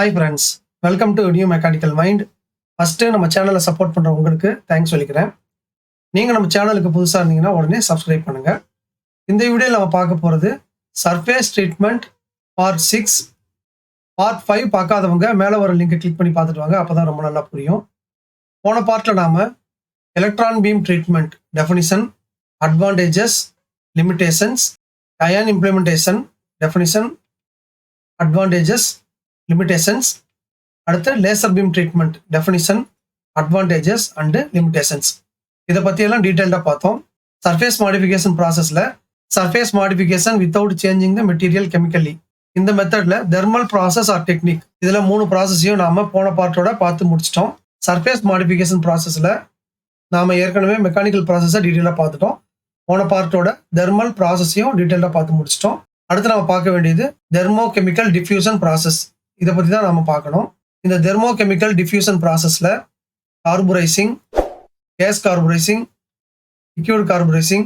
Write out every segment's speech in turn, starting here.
Hi friends, welcome to New Mechanical Mind. First நம்ம சேனலை support பண்ற உங்களுக்கு தேங்க்ஸ் சொல்லிக்கிறேன். நீங்க நம்ம சேனலுக்கு புதுசா இருந்தீங்கன்னா உடனே சப்ஸ்கிரைப் பண்ணுங்க. இந்த வீடியோல நம்ம பார்க்க போறது சர்ஃபேஸ் ட்ரீட்மெண்ட் பார்ட் 6. பார்ட் 5 பார்க்காதவங்க மேல வர லிங்கை கிளிக் பண்ணி பார்த்துட்டு வாங்க. அப்பதான் ரொம்ப நல்லா புரியும். போன பார்ட்ல நாம electron beam treatment definition, advantages, limitations, ion implementation definition, advantages, limitations, அடுத்து laser beam treatment definition, advantages and limitations இதை பற்றியெல்லாம் டீட்டெயில்டாக பார்த்தோம். சர்ஃபேஸ் மாடிஃபிகேஷன் ப்ராசஸில் surface modification without changing the material chemically, இந்த மெத்தடில் தெர்மல் ப்ராசஸ் ஆர் டெக்னிக், இதில் 3 ப்ராசஸையும் நாம் போன பார்ட்டோட பார்த்து முடிச்சிட்டோம். சர்ஃபேஸ் மாடிஃபிகேஷன் ப்ராசஸில் நாம் ஏற்கனவே மெக்கானிக்கல் ப்ராசஸை டீட்டெயிலாக பார்த்துட்டோம். போன பார்ட்டோட தெர்மல் ப்ராசஸையும் டீட்டெயிலாக பார்த்து முடிச்சிட்டோம். அடுத்து நம்ம பார்க்க வேண்டியது தெர்மோகெமிக்கல் டிஃப்யூஷன் ப்ராசஸ், இதை பற்றி தான் நம்ம பார்க்கணும். இந்த தெர்மோகெமிக்கல் டிஃப்யூஷன் ப்ராசஸில் carburizing, gas carburizing, liquid carburizing,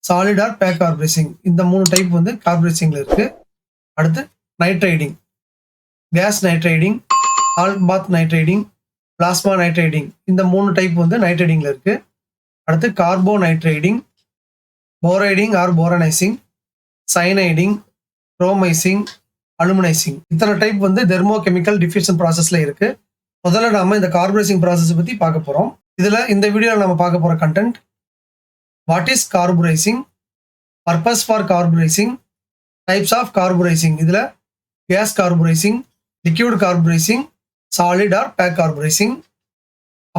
solid or pack carburizing, இந்த 3 டைப் வந்து கார்புரைசிங்கில் இருக்குது. அடுத்து nitriding, gas nitriding, salt bath nitriding, plasma nitriding, இந்த 3 டைப் வந்து நைட்ரைடிங்கில் இருக்குது. அடுத்து carbonitriding, boriding or boronizing, cyaniding, chromizing, aluminizing, இத்தனை டைப் வந்து தெர்மோகெமிக்கல் டிஃப்யூஷன் ப்ராசஸில் இருக்குது. முதல்ல நாம இந்த கார்புரைசிங் ப்ராசஸை பற்றி பார்க்க போகிறோம். இதில் இந்த வீடியோவில் நம்ம பார்க்க போகிற content, what is carburizing, purpose for carburizing, types of carburizing, இதில் gas carburizing, liquid carburizing, solid or pack carburizing,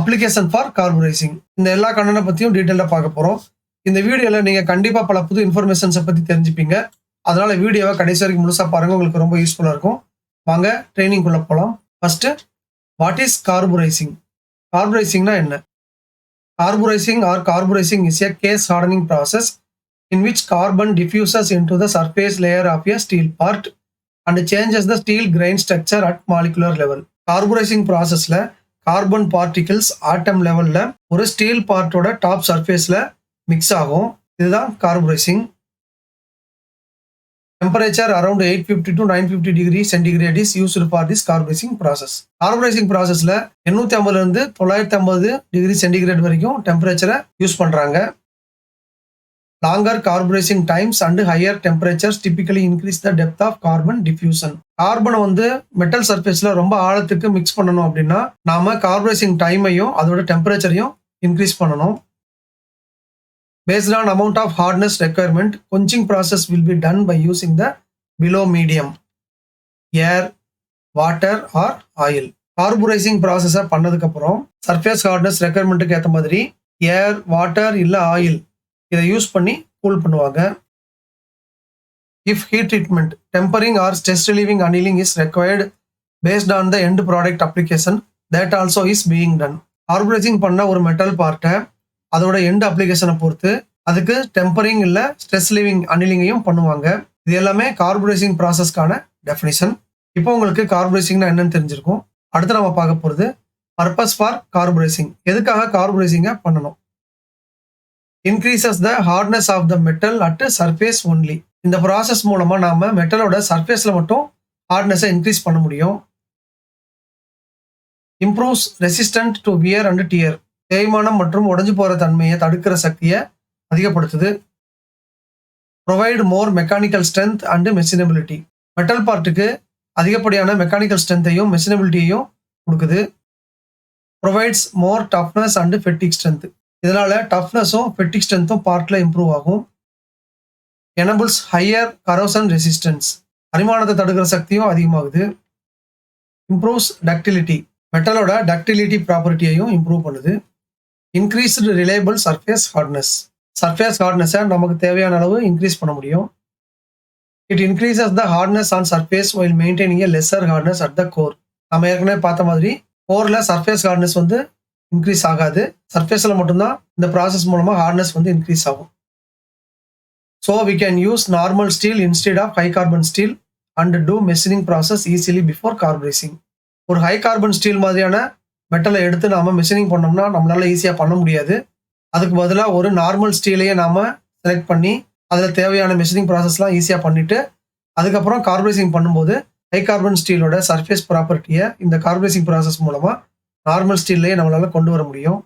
application for carburizing, இந்த எல்லா கண்டனை பற்றியும் டீட்டெயிலாக பார்க்க போகிறோம். இந்த வீடியோவில் நீங்கள் கண்டிப்பாக பல புது இன்ஃபர்மேஷன்ஸை பற்றி தெரிஞ்சுப்பீங்க. அதனால வீடியோவை கடைசி வரைக்கும் முழுசாக பாருங்க, உங்களுக்கு ரொம்ப யூஸ்ஃபுல்லாக இருக்கும். வாங்க ட்ரைனிங்குள்ளே போகலாம். First, what is carburizing? கார்புரைசிங்னா என்ன? Carburizing or carburizing is a case hardening process in which carbon diffuses into the surface layer of a steel part and changes the steel grain structure at molecular level. கார்புரைசிங் ப்ராசஸில் carbon particles ஆட்டம் லெவலில் ஒரு steel பார்ட்டோட top சர்ஃபேஸில் mix ஆகும். இதுதான் கார்புரைசிங். Temperature around 850 to 950 degree centigrade is used for this carburizing process. Carburizing processல 850 இருந்து 950 degree centigrade வரைக்கும் டெம்பரேச்சரை use பண்றாங்க. Longer carburizing times and higher temperatures typically increase the depth of carbon diffusion. கார்பனை வந்து metal சர்ஃபேஸ்ல ரொம்ப ஆழத்துக்கு மிக்ஸ் பண்ணணும் அப்படின்னா நாம கார்புரைசிங் டைமையும் அதோட டெம்பரேச்சரையும் இன்க்ரீஸ் பண்ணணும். Based on amount of hardness requirement, quenching process will be done by using the below medium, air, water or oil. Carburizing process பண்ணதுக்கு அப்புறம் surface hardness requirementக்கு ஏற்ற மாதிரி air, water இல்ல oil இதை யூஸ் பண்ணி கூல் பண்ணுவாங்க. If heat treatment, tempering or stress relieving annealing is required based on the end product application, that also is being done. Carburizing பண்ண ஒரு மெட்டல் பார்ட்டை அதோட எண்ட் அப்ளிகேஷனை பொறுத்து அதுக்கு டெம்பரிங் இல்லை ஸ்ட்ரெஸ் லிவிங் அனிலிங்கையும் பண்ணுவாங்க. இது எல்லாமே கார்புரைசிங் ப்ராசஸ்க்கான டெஃபினிஷன். இப்போ உங்களுக்கு கார்புரைசிங்னா என்னன்னு தெரிஞ்சிருக்கும். அடுத்து நம்ம பார்க்க போகிறது பர்பஸ் ஃபார் கார்புரைசிங். எதுக்காக கார்புரைசிங்கை பண்ணணும்? Increases the hardness of the metal at surface only. இந்த ப்ராசஸ் மூலமாக நாம மெட்டலோட சர்ஃபேஸில் மட்டும் ஹார்ட்னஸை இன்க்ரீஸ் பண்ண முடியும். Improves resistant to wear and tear, தேய்மானம் மற்றும் உடைஞ்சு போகிற தன்மையை தடுக்கிற சக்தியை அதிகப்படுத்துது. Provide more mechanical strength and machinability, metal பார்ட்டுக்கு அதிகப்படியான மெக்கானிக்கல் ஸ்ட்ரென்த்தையும் மெஷினபிலிட்டியையும் கொடுக்குது. Provides more toughness and fatigue strength, இதனால டஃப்னஸும் ஃபெட்டிக் ஸ்ட்ரென்த்தும் பார்ட்டில் இம்ப்ரூவ் ஆகும். எனபிள்ஸ் ஹையர் கரோசன் ரெசிஸ்டன்ஸ், அரிமானத்தை தடுக்கிற சக்தியும் அதிகமாகுது. இம்ப்ரூவ்ஸ் டக்டிலிட்டி, மெட்டலோட டக்டிலிட்டி ப்ராப்பர்ட்டியையும் இம்ப்ரூவ் பண்ணுது. Increased reliable surface hardness, surface ஹார்ட்னஸை நமக்கு தேவையான அளவு இன்க்ரீஸ் பண்ண முடியும். It increases the hardness on surface while maintaining a lesser hardness at the core. நம்ம ஏற்கனவே பார்த்த மாதிரி கோரில் சர்ஃபேஸ் ஹார்ட்னஸ் வந்து இன்க்ரீஸ் ஆகாது, சர்ஃபேஸில் மட்டும்தான் இந்த ப்ராசஸ் மூலமாக ஹார்ட்னஸ் வந்து இன்க்ரீஸ் ஆகும். So we can use normal steel instead of high carbon steel and do machining process easily before carburizing. ஒரு ஹை கார்பன் ஸ்டீல் மாதிரியான மெட்டலை எடுத்து நாம் மெஷினிங் பண்ணோம்னா நம்மளால ஈஸியாக பண்ண முடியாது. அதுக்கு பதிலாக ஒரு நார்மல் ஸ்டீலையே நாம் செலக்ட் பண்ணி அதில் தேவையான மெஷினிங் ப்ராசஸ்லாம் ஈஸியாக பண்ணிவிட்டு அதுக்கப்புறம் கார்புரைசிங் பண்ணும்போது ஹை கார்பன் ஸ்டீலோட சர்ஃபேஸ் ப்ராப்பர்ட்டியை இந்த கார்பரைசிங் ப்ராசஸ் மூலமா நார்மல் ஸ்டீல்லையே நம்மளால கொண்டு வர முடியும்.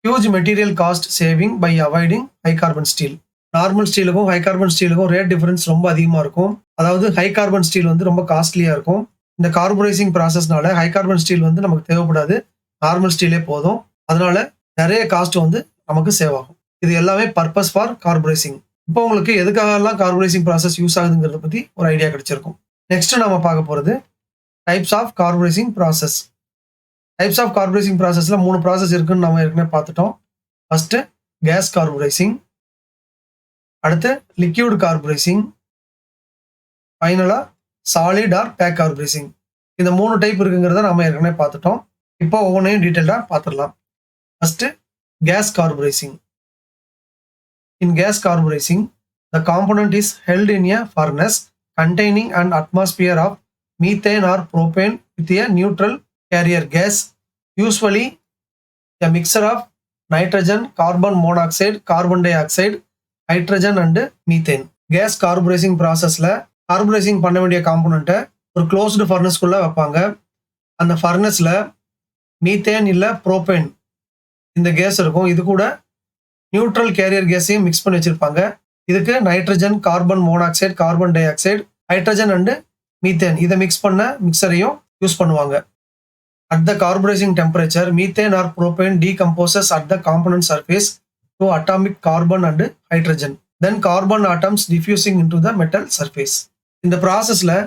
Huge material cost saving by avoiding high carbon steel. Normal ஸ்டீலுக்கும் ஹை கார்பன் ஸ்டீலுக்கும் ரேட் டிஃபரன்ஸ் ரொம்ப அதிகமாக இருக்கும். அதாவது ஹை கார்பன் ஸ்டீல் வந்து ரொம்ப காஸ்ட்லியாக இருக்கும். இந்த கார்பரைசிங் ப்ராசஸ்னால ஹை கார்பன் ஸ்டீல் வந்து நமக்கு தேவைப்படாது, நார்மல் ஸ்டீலே போதும். அதனால நிறைய காஸ்ட் வந்து நமக்கு சேவ் ஆகும். இது எல்லாமே பர்பஸ் ஃபார் கார்பரைசிங். இப்போ உங்களுக்கு எதுக்காகலாம் கார்பரைசிங் ப்ராசஸ் யூஸ் ஆகுதுங்கிறத பற்றி ஒரு ஐடியா கிடைச்சிருக்கும். நெக்ஸ்ட் நம்ம பார்க்க போகிறது types of carburizing process. Types of carburizing ப்ராசஸில் 3 ப்ராசஸ் இருக்குன்னு நம்ம ஏற்கனவே பார்த்துட்டோம். ஃபர்ஸ்ட் கேஸ் கார்பரைசிங், அடுத்து லிக்யூட் கார்பரைசிங், ஃபைனலாக சாலிட் ஆர் பேக் கார்பரைசிங். இந்த 3 டைப் இருக்குங்கிறத நம்ம ஏற்கனவே பார்த்துட்டோம். இப்போ ஒவ்வொன்றையும் டீட்டெயிலாக பார்த்துடலாம். First gas carburizing. In gas carburizing, the component is held in a furnace containing an atmosphere of methane or propane with a neutral carrier gas, usually a mixture of nitrogen, carbon monoxide, carbon dioxide, hydrogen and methane. Gas carburizing processல carburizing பண்ண வேண்டிய காம்போனண்ட்டை ஒரு closed furnace குள்ள வைப்பாங்க. அந்த furnaceல methane இல்ல propane இந்த case இருக்கும். இது கூட நியூட்ரல் கேரியர் கேஸையும் மிக்ஸ் பண்ணி வச்சிருப்பாங்க. இதுக்கு nitrogen, carbon monoxide, carbon dioxide, hydrogen and methane இதை மிக்ஸ் பண்ண மிக்சரையும் யூஸ் பண்ணுவாங்க. At the carburizing temperature methane or propane decomposes at the component surface to atomic carbon and hydrogen. Then carbon atoms diffusing into the metal surface. இந்த ப்ராசஸ்ல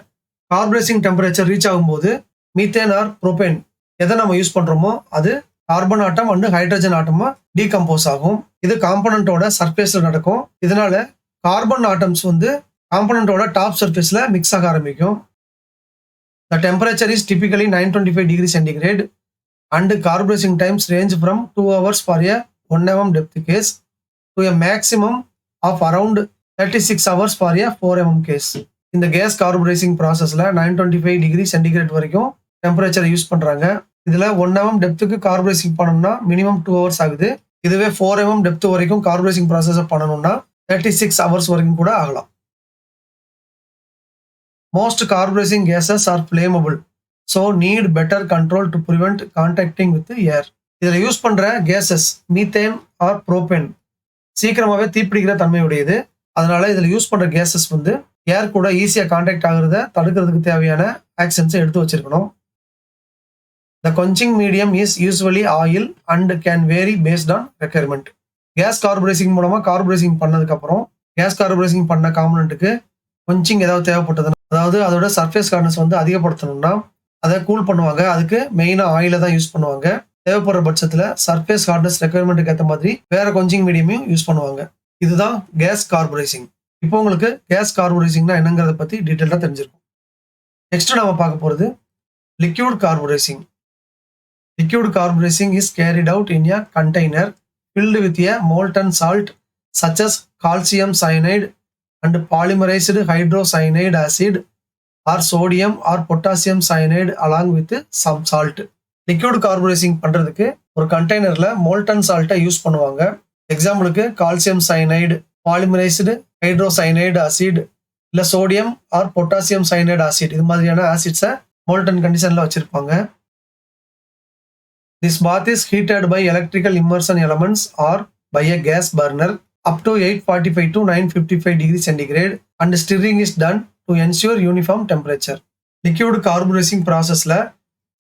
carburizing temperature reach ஆகும்போது methane or propane எதை நம்ம use பண்றோமோ அது carbon atom and hydrogen ஆட்டமா decompose ஆகும். இது காம்பனண்டோட சர்ஃபேஸ்ல நடக்கும். இதனால கார்பன் ஆட்டம்ஸ் வந்து காம்பனண்டோட டாப் சர்ஃபேஸ்ல மிக்ஸ் ஆக ஆரம்பிக்கும். The temperature is typically 925 degrees centigrade and carburizing times range from 2 hours for a 1 mm depth case to a maximum of around 36 hours for a 4 mm case. இந்த case carburising ப்ராசஸ்ல 925 degree centigrade வரைக்கும் temperature use பண்றாங்க. இதுல 1 mm டெப்த்துக்கு carburising பண்ணணும்னா minimum 2 hours ஆகுது. இதுவே 4 mm depth வரைக்கும் carburising process பண்ணணும்னா 36 hours வரைக்கும் கூட ஆகலாம். Most carburizing gases are flammable, so need better control to prevent contacting with the air. இதுல யூஸ் பண்ற கேசஸ் மீத்தேன் ஆர் ப்ரோபேன் சீக்கிரமாவே தீப்பிடிக்கிற தன்மையுடையது. அதனால இதுல யூஸ் பண்ற கேசஸ் வந்து ஏர் கூட ஈஸியா கான்டாக்ட் ஆகுறத தடுக்கிறதுக்கு தேவையான ஆக்ஷன்ஸை எடுத்து வச்சிருக்கணும். The quenching medium is usually oil and can vary based on requirement. Gas carburizing மூலமா கார்பரைசிங் பண்ணதுக்கு அப்புறம் கேஸ் கார்பரைசிங் பண்ண காம்பனண்ட்டுக்கு கொஞ்சம் ஏதாவது தேவைப்பட்டது, அதாவது அதோட சர்ஃபேஸ் ஹார்ட்னஸ் வந்து அதிகப்படுத்தணும்னா அதை கூல் பண்ணுவாங்க. அதுக்கு மெயினா ஆயில தான் யூஸ் பண்ணுவாங்க. தேவைப்படுற பட்சத்துல சர்ஃபேஸ் ஹார்ட்னஸ் ரெக்குயர்மெண்ட்டுக்கு ஏற்ற மாதிரி வேற கொஞ்சம் மீடியமையும் யூஸ் பண்ணுவாங்க. இதுதான் கேஸ் கார்பரைசிங். இப்போ உங்களுக்கு கேஸ் கார்பரைசிங்னா என்னங்கிறத பத்தி டீட்டெயிலாக தெரிஞ்சிருக்கும். நெக்ஸ்ட் நம்ம பார்க்க போறது liquid carburising. Liquid carburizing is carried out in a container filled with a molten salt such as calcium cyanide and polymerized hydrocyanide acid or sodium or potassium cyanide along with some salt. Liquid carburizing பண்றதுக்கு ஒரு கண்டெய்னர்ல molten salt use பண்ணுவாங்க. எக்ஸாம்பிளுக்கு calcium cyanide, polymerized hydrocyanide acid இல்ல sodium or potassium cyanide acid இது மாதிரியான ஆசிட்ஸை molten கண்டிஷன்ல வச்சிருப்பாங்க. This bath is heated by electrical immersion elements or by a gas burner up to 845 to 955 degrees centigrade and stirring is done to ensure uniform temperature. Liquid carburizing processல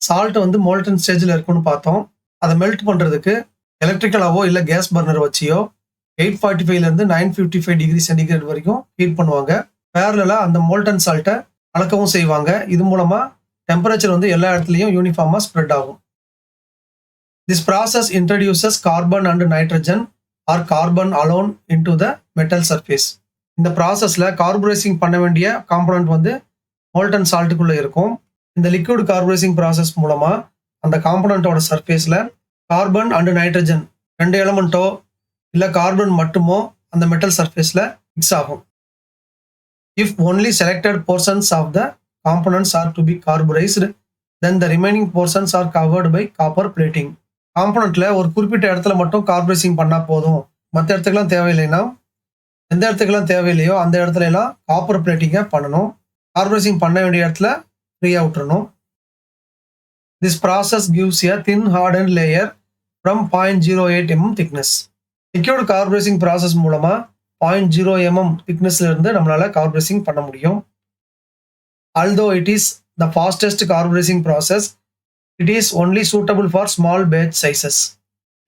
salt வந்து molten ஸ்டேஜில் இருக்குன்னு பார்த்தோம். அதை melt பண்ணுறதுக்கு எலக்ட்ரிக்கலாவோ இல்லை gas burner வச்சியோ 845லேருந்து 955 டிகிரி சென்டிகிரேட் வரைக்கும் ஹீட் பண்ணுவாங்க. பேரலாக அந்த மோல்டன் சால்ட்டை அளக்கவும் செய்வாங்க. இது மூலமாக டெம்பரேச்சர் வந்து எல்லா இடத்துலையும் யூனிஃபார்மாக ஸ்ப்ரெட் ஆகும். This process introduces carbon and nitrogen or carbon alone into the metal surface. இந்த ப்ராசஸ்ல கார்பரைசிங் பண்ண வேண்டிய காம்பனண்ட் வந்து மோல்டன் சால்ட்டுக்குள்ள இருக்கும். இந்த லிக்விட் கார்பரைசிங் ப்ராசஸ் மூலமா அந்த காம்பனண்டோட சர்ஃபேஸ்ல கார்பன் அண்ட் நைட்ரஜன் 2 எலமெண்ட்டோ இல்ல கார்பன் மட்டுமோ அந்த மெட்டல் சர்ஃபேஸ்ல மிக்ஸ் ஆகும். If only selected portions of the components are to be carburized, then the remaining portions are covered by copper plating. காம்பனண்ட்ல ஒரு குறிப்பிட்ட இடத்துல மட்டும் கார்பரைசிங் பண்ணா போதும், மற்ற இடத்துக்குலாம் தேவையில்லைன்னா எந்த இடத்துக்குலாம் தேவையில்லையோ அந்த இடத்துல எல்லாம் காப்பர் பிளேட்டிங்கை பண்ணணும். கார்பரைசிங் பண்ண வேண்டிய இடத்துல ஃப்ரீயாக விட்டுறணும். This process gives a thin hardened layer from 0.08 mm thickness. Liquid carburizing process மூலமா 0.0 mm thicknessல இருந்து நம்மளால carburizing பண்ண முடியும். Although it is the fastest carburizing process, it is only suitable for small batch sizes.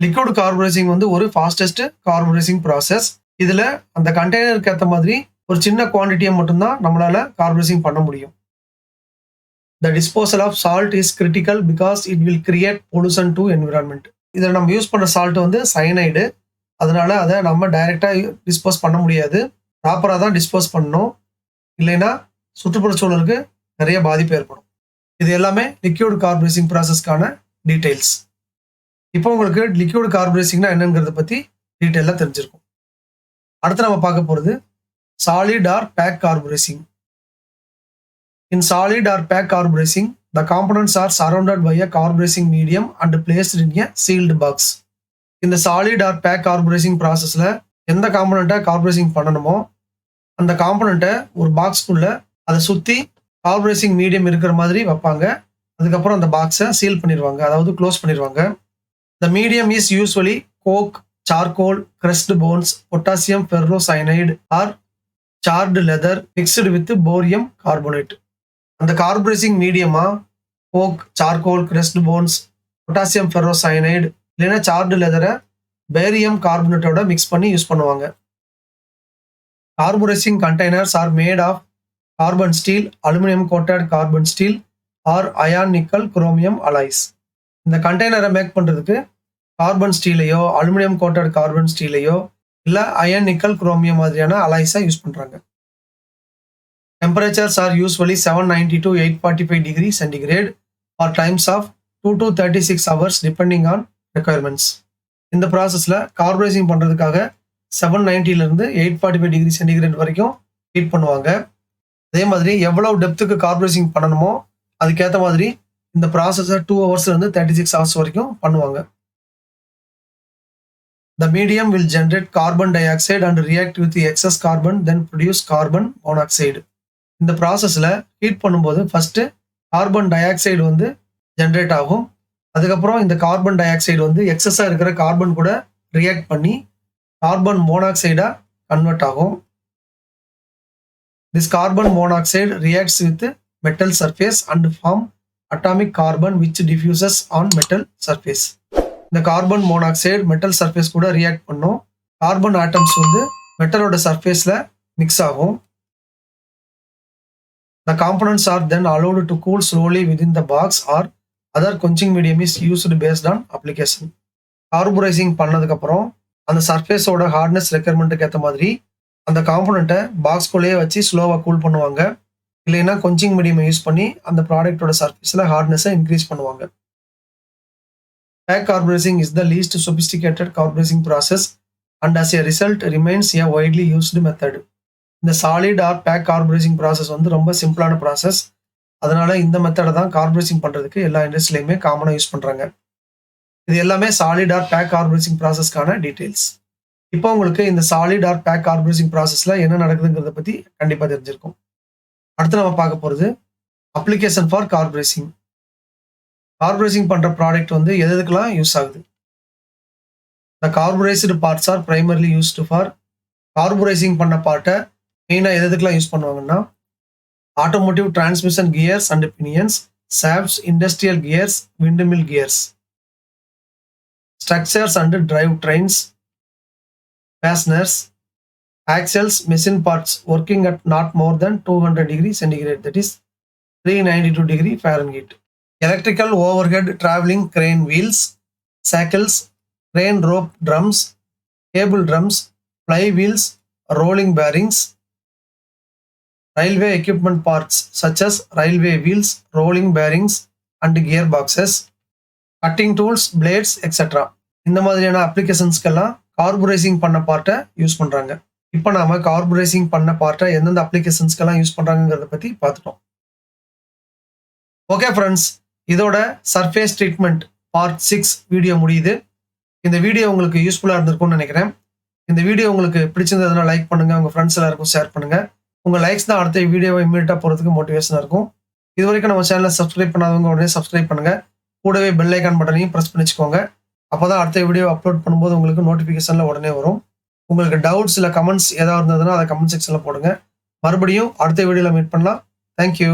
Liquid carburizing வந்து ஒரு fastest carburizing process. இதுல அந்த கண்டெய்னருக்கு ஏற்ற மாதிரி ஒரு சின்ன குவான்டிட்டியை மட்டும்தான் நம்மளால carburizing பண்ண முடியும். The disposal of salt is critical because it will create pollution to environment. இதில் நம்ம யூஸ் பண்ண சால்ட் வந்து சயனைடு, அதனால அதை நம்ம டைரெக்டாக டிஸ்போஸ் பண்ண முடியாது. ப்ராப்பராக தான் டிஸ்போஸ் பண்ணணும், இல்லைன்னா சுற்றுப்புற சூழலுக்கு நிறைய பாதிப்பு ஏற்படும். இது எல்லாமே லிக்யூட் கார்பரைசிங் ப்ராசஸ்க்கான டீட்டெயில்ஸ். இப்போ உங்களுக்கு லிக்யூட் கார்பரைசிங்னா என்னங்கிறத பற்றி டீட்டெயிலாக தெரிஞ்சிருக்கும். அடுத்து நம்ம பார்க்க போகிறது solid or pack carburizing. In solid or pack carburizing, the components are surrounded by a carburizing medium and placed in a sealed box. இந்த solid or pack carburizing processல எந்த காம்பனண்ட்டை கார்பரைசிங் பண்ணணுமோ அந்த காம்பனண்ட்டை ஒரு பாக்ஸ்க்குள்ள அதை சுற்றி கார்பரைசிங் மீடியம் இருக்கிற மாதிரி வைப்பாங்க. அதுக்கப்புறம் அந்த பாக்ஸை சீல் பண்ணிடுவாங்க, அதாவது க்ளோஸ் பண்ணிடுவாங்க. The medium is usually coke, charcoal, crushed bones, potassium ferrocyanide or charred leather mixed with borium carbonate. அந்த கார்பரைசிங் மீடியமா coke, charcoal, crushed bones, potassium ferrocyanide இல்லைன்னா சார்டு லெதரை பேரியம் கார்பனேட்டோட மிக்ஸ் பண்ணி யூஸ் பண்ணுவாங்க. Carburizing containers are made of carbon steel, aluminium coated carbon steel or iron nickel chromium alloys. இந்த கண்டெய்னரை make பண்ணுறதுக்கு கார்பன் ஸ்டீலையோ அலுமினியம் கோட்டட் கார்பன் ஸ்டீலையோ இல்லை அயன் நிக்கல் குரோமியம் மாதிரியான அலாய்ஸை யூஸ் பண்ணுறாங்க. Temperatures are usually 790 to 845 degrees centigrade for times of 2 to 36 hours depending on requirements. இந்த ப்ராசஸில் கார்பரைசிங் பண்ணுறதுக்காக 790லேருந்து 845 டிகிரி சென்டிகிரேட் வரைக்கும் ஹீட் பண்ணுவாங்க. அதே மாதிரி எவ்வளோ டெப்த்துக்கு கார்பரைசிங் பண்ணணுமோ அதுக்கேற்ற மாதிரி இந்த ப்ராசஸை 2 ஹவர்ஸ்லேருந்து 36 ஹவர்ஸ் வரைக்கும் பண்ணுவாங்க. The medium will generate carbon dioxide and react with the excess carbon, then produce carbon monoxide. இந்த ப்ராசஸில் ஹீட் பண்ணும்போது ஃபஸ்ட்டு கார்பன் டை ஆக்சைடு வந்து ஜென்ரேட் ஆகும். அதுக்கப்புறம் இந்த கார்பன் டை ஆக்சைடு வந்து எக்ஸஸாக இருக்கிற கார்பன் கூட ரியாக்ட் பண்ணி கார்பன் மோனாக்சைடாக கன்வெர்ட் ஆகும். This carbon monoxide reacts with metal surface and form atomic carbon which diffuses on metal surface. இந்த கார்பன் மோனாக்சைடு மெட்டல் சர்ஃபேஸ் கூட ரியாக்ட் பண்ணும். கார்பன் ஆட்டம்ஸ் வந்து மெட்டலோட சர்ஃபேஸில் மிக்ஸ் ஆகும். The components are then allowed to cool slowly within the box or other quenching medium is used based on application. Carburising பண்ணதுக்கப்புறம் அந்த சர்ஃபேஸோட hardness ரெக்யர்மெண்ட்டுக்கு ஏற்ற மாதிரி அந்த காம்பனண்ட்டை பாக்ஸ்குள்ளேயே வச்சு ஸ்லோவாக கூல் பண்ணுவாங்க. இல்லைன்னா கொஞ்சிங் மீடியம் யூஸ் பண்ணி அந்த ப்ராடக்டோட சர்ஃபேஸில் ஹார்ட்னஸை இன்க்ரீஸ் பண்ணுவாங்க. Pack carburizing is the least sophisticated carburizing process and as a result remains a widely used method. இந்த solid or pack carburizing process வந்து ரொம்ப சிம்பிளான ப்ராசஸ். அதனால இந்த மெத்தடை தான் கார்பரைசிங் பண்ணுறதுக்கு எல்லா இண்டஸ்ட்ரியிலையுமே காமனாக யூஸ் பண்ணுறாங்க. இது எல்லாமே சாலிட் ஆர் பேக் கார்பரைசிங் ப்ராசஸ்க்கான டீட்டெயில்ஸ். இப்போ உங்களுக்கு இந்த சாலிட் ஆர் பேக் கார்பரைசிங் ப்ராசஸில் என்ன நடக்குதுங்கிறத பற்றி கண்டிப்பாக தெரிஞ்சிருக்கும். அடுத்து நம்ம பார்க்க போகிறது அப்ளிகேஷன் ஃபார் கார்பரைசிங். கார்பரைசிங் பண்ணுற ப்ராடக்ட் வந்து எதுக்கெல்லாம் யூஸ் ஆகுது? The carburized parts are primarily used for carburizing பண்ண பார்ட்டை மெயினாக எதுக்கெல்லாம் யூஸ் பண்ணுவாங்கன்னா automotive transmission gears and pinions, shafts, industrial gears, windmill gears, structures and drive trains, fasteners, axles, machine parts working at not more than 200 degrees centigrade, that is 392 degree Fahrenheit. Electrical overhead traveling crane wheels, cycles, crane rope drums, cable drums, flywheels, rolling bearings, railway equipment parts such as railway wheels, rolling bearings and gearboxes, cutting tools, blades, etc. இந்த மாதிரியான அப்ளிகேஷன்ஸ்க்கெல்லாம் carburising பண்ண பார்ட்டை use பண்ணுறாங்க. இப்போ நாம carburising பண்ண பார்ட்டை எந்தெந்த அப்ளிகேஷன்ஸ்க்கெல்லாம் யூஸ் பண்ணுறாங்கிறத பற்றி பார்த்துட்டோம். ஓகே ஃப்ரெண்ட்ஸ், இதோட சர்ஃபேஸ் ட்ரீட்மெண்ட் பார்ட் 6 வீடியோ முடியுது. இந்த வீடியோ உங்களுக்கு யூஸ்ஃபுல்லாக இருந்திருக்கும்னு நினைக்கிறேன். இந்த வீடியோ உங்களுக்கு பிடிச்சிருந்ததுன்னா லைக் பண்ணுங்கள், உங்கள் ஃப்ரெண்ட்ஸ் எல்லாருக்கும் ஷேர் பண்ணுங்கள். உங்கள் லைக்ஸ் தான் அடுத்த வீடியோவை இம்மீடியட்டாக போகிறதுக்கு மோட்டிவேஷனாக இருக்கும். இது வரைக்கும் நம்ம சேனலை சப்ஸ்கிரைப் பண்ணாதவங்க உடனே சப்ஸ்கிரைப் பண்ணுங்கள். கூடவே பெல் ஐக்கான் பட்டனையும் ப்ரெஸ் பண்ணி வச்சுக்கோங்க. அப்போ தான் அடுத்த வீடியோ அப்லோட் பண்ணும்போது உங்களுக்கு நோட்டிஃபிகேஷனில் உடனே வரும். உங்களுக்கு டவுட்ஸ் இல்லை கமெண்ட்ஸ் ஏதாவது இருந்ததுன்னா அதை கமெண்ட் செக்ஷனில் போடுங்க. மறுபடியும் அடுத்த வீடியோவில் மீட் பண்ணலாம். தேங்க்யூ.